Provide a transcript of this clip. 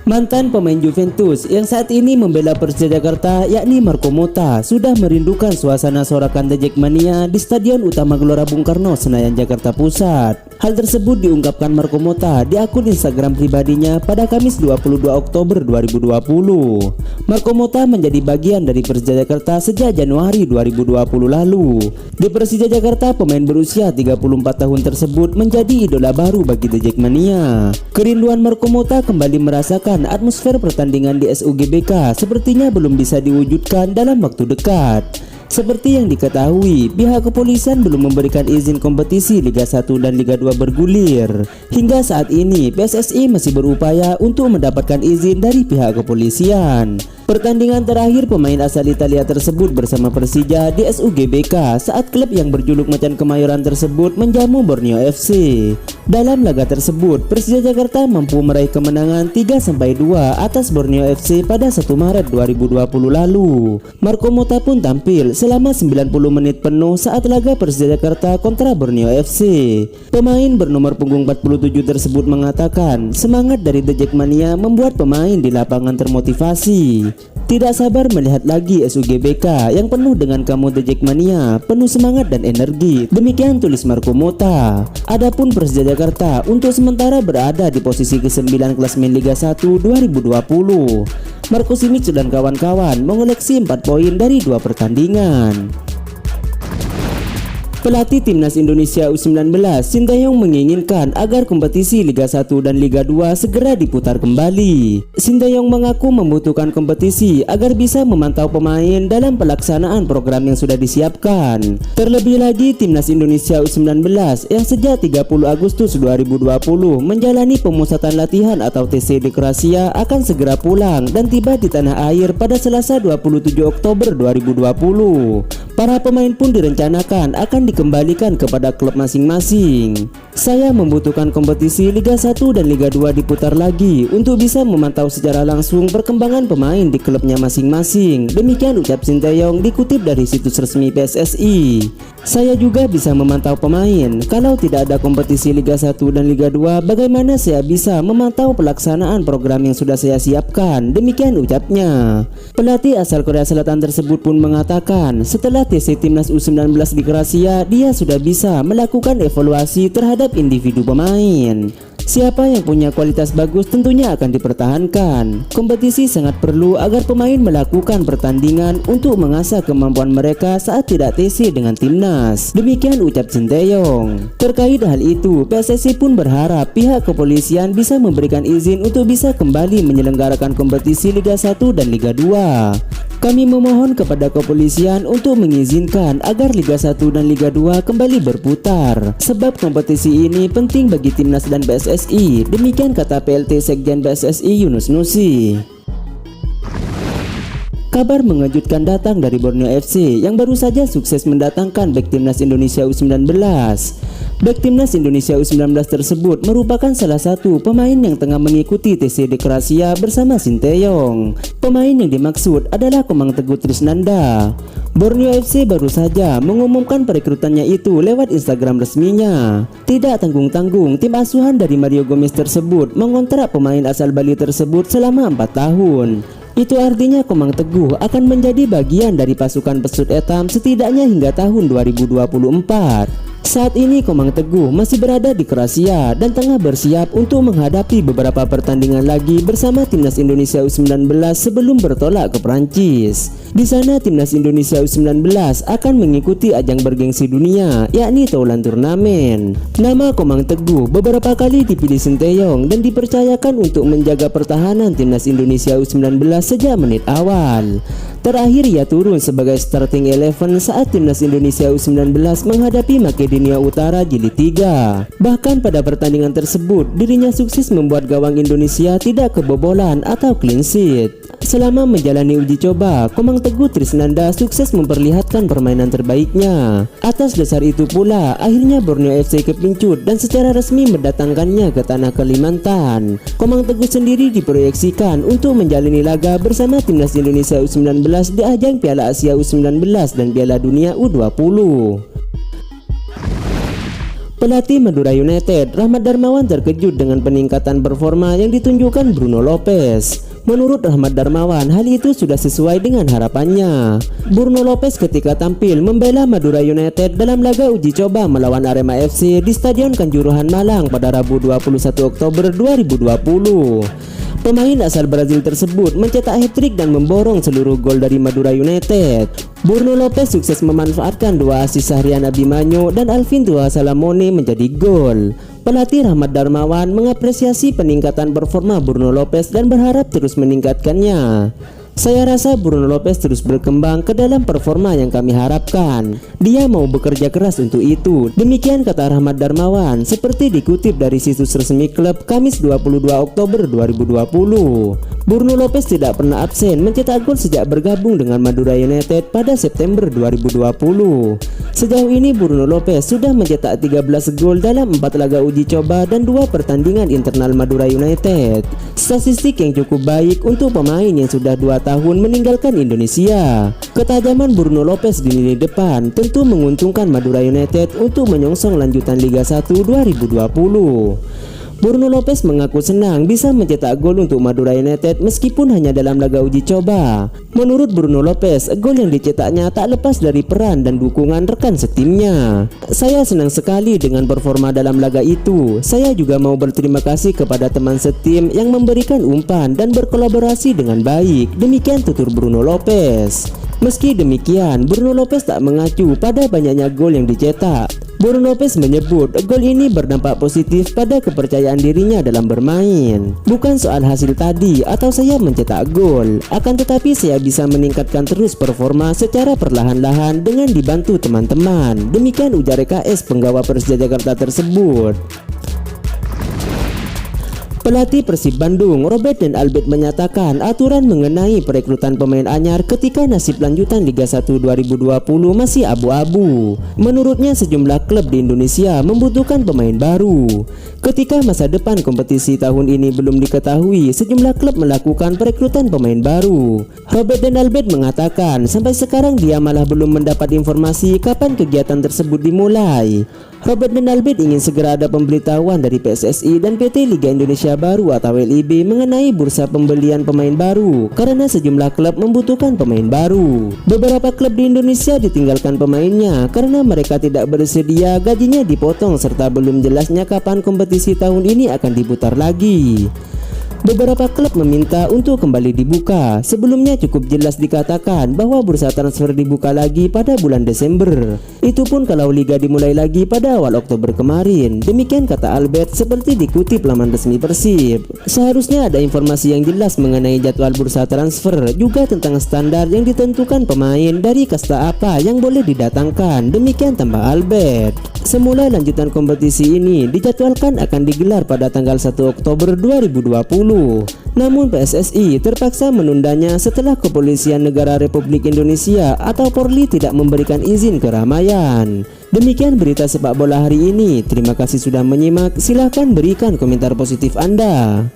Mantan pemain Juventus yang saat ini membela Persija Jakarta yakni Marco Motta sudah merindukan suasana sorakan The Jackmania di Stadion Utama Gelora Bung Karno, Senayan, Jakarta Pusat. Hal tersebut diungkapkan Marco Motta di akun Instagram pribadinya pada Kamis 22 Oktober 2020. Marco Motta menjadi bagian dari Persija Jakarta sejak Januari 2020 lalu. Di Persija Jakarta, pemain berusia 34 tahun tersebut menjadi idola baru bagi The Jackmania. Kerinduan Marco Motta kembali merasakan atmosfer pertandingan di SUGBK sepertinya belum bisa diwujudkan dalam waktu dekat. Seperti yang diketahui, pihak kepolisian belum memberikan izin kompetisi Liga 1 dan Liga 2 bergulir. Hingga saat ini, PSSI masih berupaya untuk mendapatkan izin dari pihak kepolisian. Pertandingan terakhir pemain asal Italia tersebut bersama Persija di SUGBK saat klub yang berjuluk Macan Kemayoran tersebut menjamu Borneo FC. Dalam laga tersebut, Persija Jakarta mampu meraih kemenangan 3-2 atas Borneo FC pada 1 Maret 2020 lalu. Marco Motta pun tampil selama 90 menit penuh saat laga Persija Jakarta kontra Borneo FC. Pemain bernomor punggung 47 tersebut mengatakan semangat dari The Jackmania membuat pemain di lapangan termotivasi. Tidak sabar melihat lagi SUGBK yang penuh dengan kamu The Jackmania, penuh semangat dan energi. Demikian tulis Marco Motta. Adapun Persija Jakarta untuk sementara berada di posisi ke-9 klasemen Liga 1 2020. Marco Simic dan kawan-kawan mengoleksi 4 poin dari 2 pertandingan. Pelatih Timnas Indonesia U19 Sinteyong menginginkan agar kompetisi Liga 1 dan Liga 2 segera diputar kembali. Sinteyong mengaku membutuhkan kompetisi agar bisa memantau pemain dalam pelaksanaan program yang sudah disiapkan. Terlebih lagi Timnas Indonesia U19 yang sejak 30 Agustus 2020 menjalani pemusatan latihan atau TC di Kroasia akan segera pulang dan tiba di tanah air pada Selasa 27 Oktober 2020. Para pemain pun direncanakan akan dikembalikan kepada klub masing-masing. Saya membutuhkan kompetisi Liga 1 dan Liga 2 diputar lagi untuk bisa memantau secara langsung perkembangan pemain di klubnya masing-masing. Demikian ucap Sinteyong dikutip dari situs resmi PSSI. Saya juga bisa memantau pemain. Kalau tidak ada kompetisi Liga 1 dan Liga 2, bagaimana saya bisa memantau pelaksanaan program yang sudah saya siapkan? Demikian ucapnya. Pelatih asal Korea Selatan tersebut pun mengatakan setelah TC Timnas U19 di Kroasia, dia sudah bisa melakukan evaluasi terhadap individu pemain. Siapa yang punya kualitas bagus tentunya akan dipertahankan. Kompetisi sangat perlu agar pemain melakukan pertandingan untuk mengasah kemampuan mereka saat tidak TC dengan timnas. Demikian ucap Sinteyong. Terkait hal itu, PSSI pun berharap pihak kepolisian bisa memberikan izin untuk bisa kembali menyelenggarakan kompetisi Liga 1 dan Liga 2. Kami memohon kepada kepolisian untuk mengizinkan agar Liga 1 dan Liga 2 kembali berputar, sebab kompetisi ini penting bagi timnas dan PSSI. Demikian kata PLT Sekjen PSSI Yunus Nusi. Kabar mengejutkan datang dari Borneo FC yang baru saja sukses mendatangkan bek timnas Indonesia U19. Bek timnas Indonesia U19 tersebut merupakan salah satu pemain yang tengah mengikuti TC di Kroasia bersama Sinteyong. Pemain yang dimaksud adalah Komang Teguh Trisnanda. Borneo FC baru saja mengumumkan perekrutannya itu lewat Instagram resminya. Tidak tanggung-tanggung, tim asuhan dari Mario Gomez tersebut mengontrak pemain asal Bali tersebut selama 4 tahun. Itu artinya Komang Teguh akan menjadi bagian dari pasukan pesut etam setidaknya hingga tahun 2024. Saat ini Komang Teguh masih berada di Kroasia dan tengah bersiap untuk menghadapi beberapa pertandingan lagi bersama Timnas Indonesia U19 sebelum bertolak ke Prancis. Di sana Timnas Indonesia U19 akan mengikuti ajang bergengsi dunia, yakni Thailand Turnamen. Nama Komang Teguh beberapa kali dipilih Sinteyong dan dipercayakan untuk menjaga pertahanan Timnas Indonesia U19 sejak menit awal. Terakhir ia turun sebagai starting 11 saat Timnas Indonesia U19 menghadapi Makedonia Utara Jilid 3. Bahkan pada pertandingan tersebut dirinya sukses membuat gawang Indonesia tidak kebobolan atau clean sheet. Selama menjalani uji coba, Komang Teguh Trisnanda sukses memperlihatkan permainan terbaiknya. Atas dasar itu pula, akhirnya Borneo FC kepincut dan secara resmi mendatangkannya ke tanah Kalimantan. Komang Teguh sendiri diproyeksikan untuk menjalani laga bersama Timnas Indonesia U19 di ajang Piala Asia U19 dan Piala Dunia U20. Pelatih Madura United, Rahmat Darmawan terkejut dengan peningkatan performa yang ditunjukkan Bruno Lopez. Menurut Rahmat Darmawan, hal itu sudah sesuai dengan harapannya. Bruno Lopez ketika tampil membela Madura United dalam laga uji coba melawan Arema FC di Stadion Kanjuruhan Malang pada Rabu 21 Oktober 2020. Pemain asal Brazil tersebut mencetak hat-trick dan memborong seluruh gol dari Madura United. Bruno Lopez sukses memanfaatkan dua asis Sahrian Abimanyu dan Alvin Tua Salamone menjadi gol. Pelatih Rahmat Darmawan mengapresiasi peningkatan performa Bruno Lopez dan berharap terus meningkatkannya. Saya rasa Bruno Lopez terus berkembang ke dalam performa yang kami harapkan. Dia mau bekerja keras untuk itu. Demikian kata Rahmat Darmawan seperti dikutip dari situs resmi klub Kamis 22 Oktober 2020. Bruno Lopez tidak pernah absen mencetak gol sejak bergabung dengan Madura United pada September 2020. Sejauh ini Bruno Lopez sudah mencetak 13 gol dalam 4 laga uji coba dan 2 pertandingan internal Madura United. Statistik yang cukup baik untuk pemain yang sudah 2 tahun meninggalkan Indonesia. Ketajaman Bruno Lopez di lini depan tentu menguntungkan Madura United untuk menyongsong lanjutan Liga 1 2020. Bruno Lopez mengaku senang bisa mencetak gol untuk Madura United meskipun hanya dalam laga uji coba. Menurut Bruno Lopez, gol yang dicetaknya tak lepas dari peran dan dukungan rekan setimnya. Saya senang sekali dengan performa dalam laga itu. Saya juga mau berterima kasih kepada teman setim yang memberikan umpan dan berkolaborasi dengan baik. Demikian tutur Bruno Lopez. Meski demikian, Bruno Lopez tak mengacu pada banyaknya gol yang dicetak. Bruno Lopez menyebut gol ini berdampak positif pada kepercayaan dirinya dalam bermain. Bukan soal hasil tadi atau saya mencetak gol, akan tetapi saya bisa meningkatkan terus performa secara perlahan-lahan dengan dibantu teman-teman. Demikian ujar RKS penggawa Persija Jakarta tersebut. Pelatih Persib Bandung, Robert dan Albert menyatakan aturan mengenai perekrutan pemain anyar ketika nasib lanjutan Liga 1 2020 masih abu-abu. Menurutnya sejumlah klub di Indonesia membutuhkan pemain baru. Ketika masa depan kompetisi tahun ini belum diketahui, sejumlah klub melakukan perekrutan pemain baru. Robert dan Albert mengatakan sampai sekarang dia malah belum mendapat informasi kapan kegiatan tersebut dimulai. Robert dan Albert ingin segera ada pemberitahuan dari PSSI dan PT Liga Indonesia Baru atau LIB mengenai bursa pembelian pemain baru karena sejumlah klub membutuhkan pemain baru. Beberapa klub di Indonesia ditinggalkan pemainnya karena mereka tidak bersedia, gajinya dipotong serta belum jelasnya kapan kompetisi tahun ini akan diputar lagi. Beberapa klub meminta untuk kembali dibuka. Sebelumnya cukup jelas dikatakan bahwa bursa transfer dibuka lagi pada bulan Desember. Itu pun kalau liga dimulai lagi pada awal Oktober kemarin. Demikian kata Albert seperti dikutip laman resmi Persib. Seharusnya ada informasi yang jelas mengenai jadwal bursa transfer, juga tentang standar yang ditentukan pemain dari kasta apa yang boleh didatangkan. Demikian tambah Albert. Semula lanjutan kompetisi ini dijadwalkan akan digelar pada tanggal 1 Oktober 2020. Namun PSSI terpaksa menundanya setelah Kepolisian Negara Republik Indonesia atau Polri tidak memberikan izin keramaian. Demikian berita sepak bola hari ini. Terima kasih sudah menyimak. Silahkan berikan komentar positif Anda.